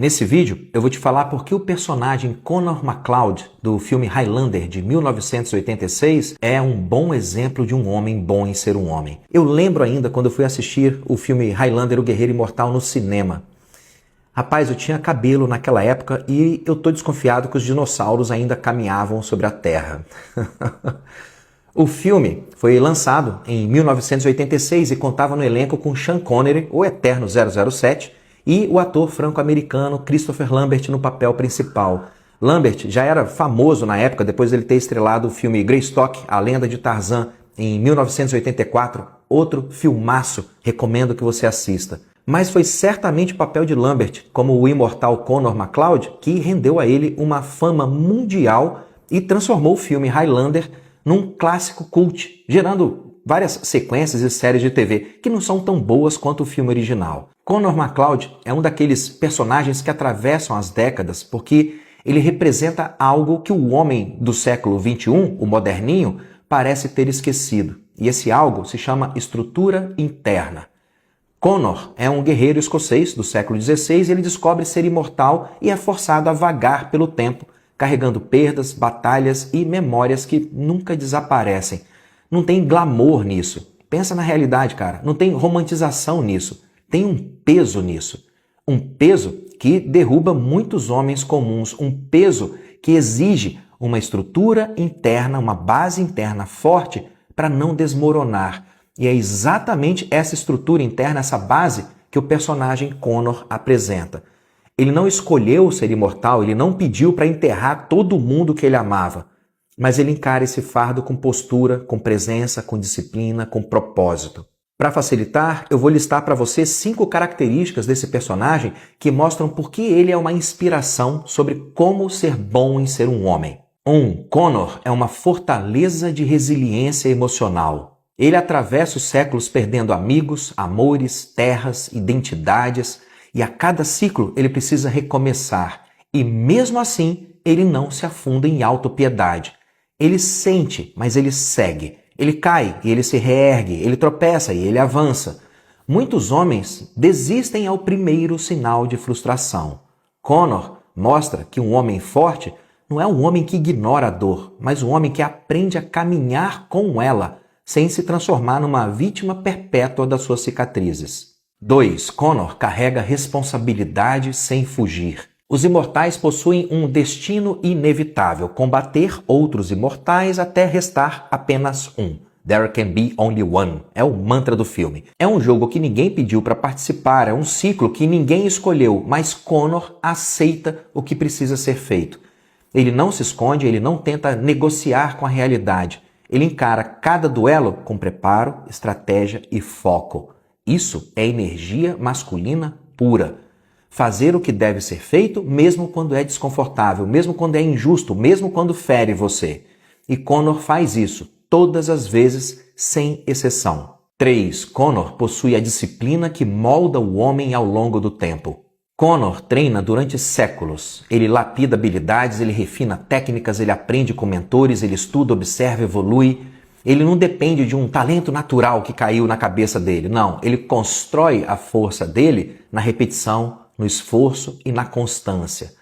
Nesse vídeo, eu vou te falar por que o personagem Connor MacLeod, do filme Highlander de 1986, é um bom exemplo de um homem bom em ser um homem. Eu lembro ainda quando eu fui assistir o filme Highlander, o Guerreiro Imortal, no cinema. Rapaz, eu tinha cabelo naquela época e eu tô desconfiado que os dinossauros ainda caminhavam sobre a Terra. O filme foi lançado em 1986 e contava no elenco com Sean Connery, o eterno 007, e o ator franco-americano Christopher Lambert no papel principal. Lambert já era famoso na época, depois de ele ter estrelado o filme Greystock, A Lenda de Tarzan, em 1984, outro filmaço, recomendo que você assista. Mas foi certamente o papel de Lambert, como o imortal Connor MacLeod, que rendeu a ele uma fama mundial e transformou o filme Highlander num clássico cult, gerando várias sequências e séries de TV que não são tão boas quanto o filme original. Connor MacLeod é um daqueles personagens que atravessam as décadas porque ele representa algo que o homem do século XXI, o moderninho, parece ter esquecido. E esse algo se chama estrutura interna. Connor é um guerreiro escocês do século XVI e ele descobre ser imortal e é forçado a vagar pelo tempo, carregando perdas, batalhas e memórias que nunca desaparecem. Não tem glamour nisso. Pensa na realidade, cara. Não tem romantização nisso. Tem um peso nisso. Um peso que derruba muitos homens comuns. Um peso que exige uma estrutura interna, uma base interna forte para não desmoronar. E é exatamente essa estrutura interna, essa base, que o personagem Connor apresenta. Ele não escolheu ser imortal, ele não pediu para enterrar todo mundo que ele amava. Mas ele encara esse fardo com postura, com presença, com disciplina, com propósito. Para facilitar, eu vou listar para você 5 características desse personagem que mostram por que ele é uma inspiração sobre como ser bom em ser um homem. 1. Connor é uma fortaleza de resiliência emocional. Ele atravessa os séculos perdendo amigos, amores, terras, identidades, e a cada ciclo ele precisa recomeçar. E mesmo assim, ele não se afunda em autopiedade. Ele sente, mas ele segue. Ele cai e ele se reergue, ele tropeça e ele avança. Muitos homens desistem ao primeiro sinal de frustração. Connor mostra que um homem forte não é um homem que ignora a dor, mas um homem que aprende a caminhar com ela, sem se transformar numa vítima perpétua das suas cicatrizes. 2. Connor carrega responsabilidade sem fugir. Os imortais possuem um destino inevitável, combater outros imortais até restar apenas um. There can be only one. É o mantra do filme. É um jogo que ninguém pediu para participar, é um ciclo que ninguém escolheu, mas Connor aceita o que precisa ser feito. Ele não se esconde, ele não tenta negociar com a realidade. Ele encara cada duelo com preparo, estratégia e foco. Isso é energia masculina pura. Fazer o que deve ser feito mesmo quando é desconfortável, mesmo quando é injusto, mesmo quando fere você. E Connor faz isso todas as vezes, sem exceção. 3. Connor possui a disciplina que molda o homem ao longo do tempo. Connor treina durante séculos. Ele lapida habilidades, ele refina técnicas, ele aprende com mentores, ele estuda, observa, evolui. Ele não depende de um talento natural que caiu na cabeça dele. Não, ele constrói a força dele na repetição, no esforço e na constância.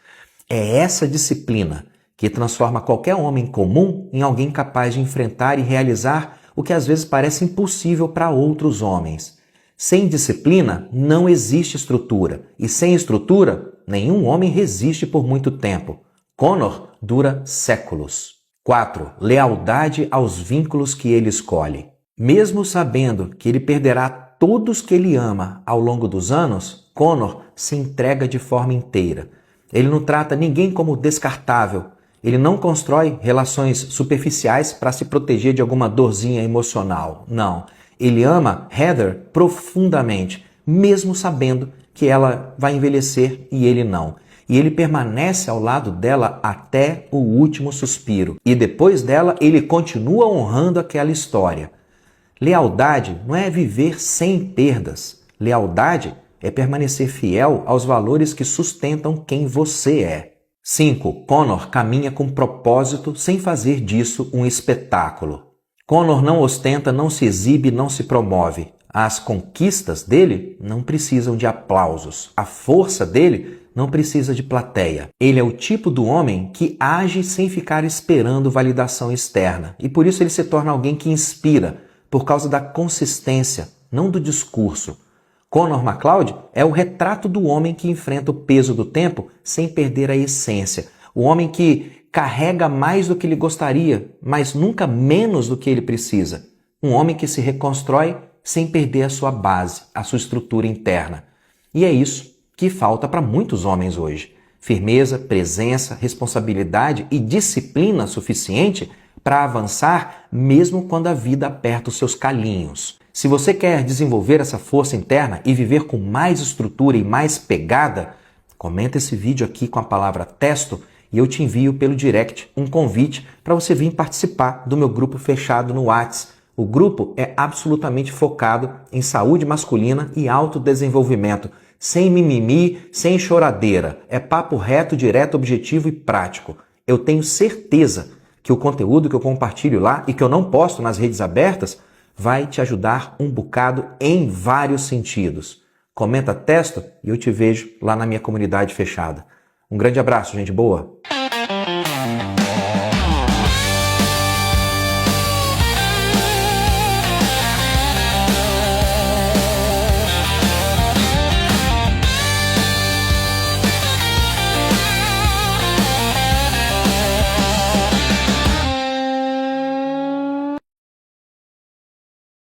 É essa disciplina que transforma qualquer homem comum em alguém capaz de enfrentar e realizar o que às vezes parece impossível para outros homens. Sem disciplina, não existe estrutura. E sem estrutura, nenhum homem resiste por muito tempo. Connor dura séculos. 4. Lealdade aos vínculos que ele escolhe. Mesmo sabendo que ele perderá todos que ele ama ao longo dos anos, Connor se entrega de forma inteira. Ele não trata ninguém como descartável. Ele não constrói relações superficiais para se proteger de alguma dorzinha emocional. Não. Ele ama Heather profundamente, mesmo sabendo que ela vai envelhecer e ele não. E ele permanece ao lado dela até o último suspiro. E depois dela, ele continua honrando aquela história. Lealdade não é viver sem perdas. Lealdade é permanecer fiel aos valores que sustentam quem você é. 5. Connor caminha com propósito sem fazer disso um espetáculo. Connor não ostenta, não se exibe, não se promove. As conquistas dele não precisam de aplausos. A força dele não precisa de plateia. Ele é o tipo do homem que age sem ficar esperando validação externa. E por isso ele se torna alguém que inspira, por causa da consistência, não do discurso. Conor McCloud é o retrato do homem que enfrenta o peso do tempo sem perder a essência. O homem que carrega mais do que ele gostaria, mas nunca menos do que ele precisa. Um homem que se reconstrói sem perder a sua base, a sua estrutura interna. E é isso que falta para muitos homens hoje. Firmeza, presença, responsabilidade e disciplina suficiente para avançar mesmo quando a vida aperta os seus calinhos. Se você quer desenvolver essa força interna e viver com mais estrutura e mais pegada, comenta esse vídeo aqui com a palavra testo e eu te envio pelo direct um convite para você vir participar do meu grupo fechado no WhatsApp. O grupo é absolutamente focado em saúde masculina e autodesenvolvimento, sem mimimi, sem choradeira. É papo reto, direto, objetivo e prático. Eu tenho certeza que o conteúdo que eu compartilho lá e que eu não posto nas redes abertas vai te ajudar um bocado em vários sentidos. Comenta testo e eu te vejo lá na minha comunidade fechada. Um grande abraço, gente boa!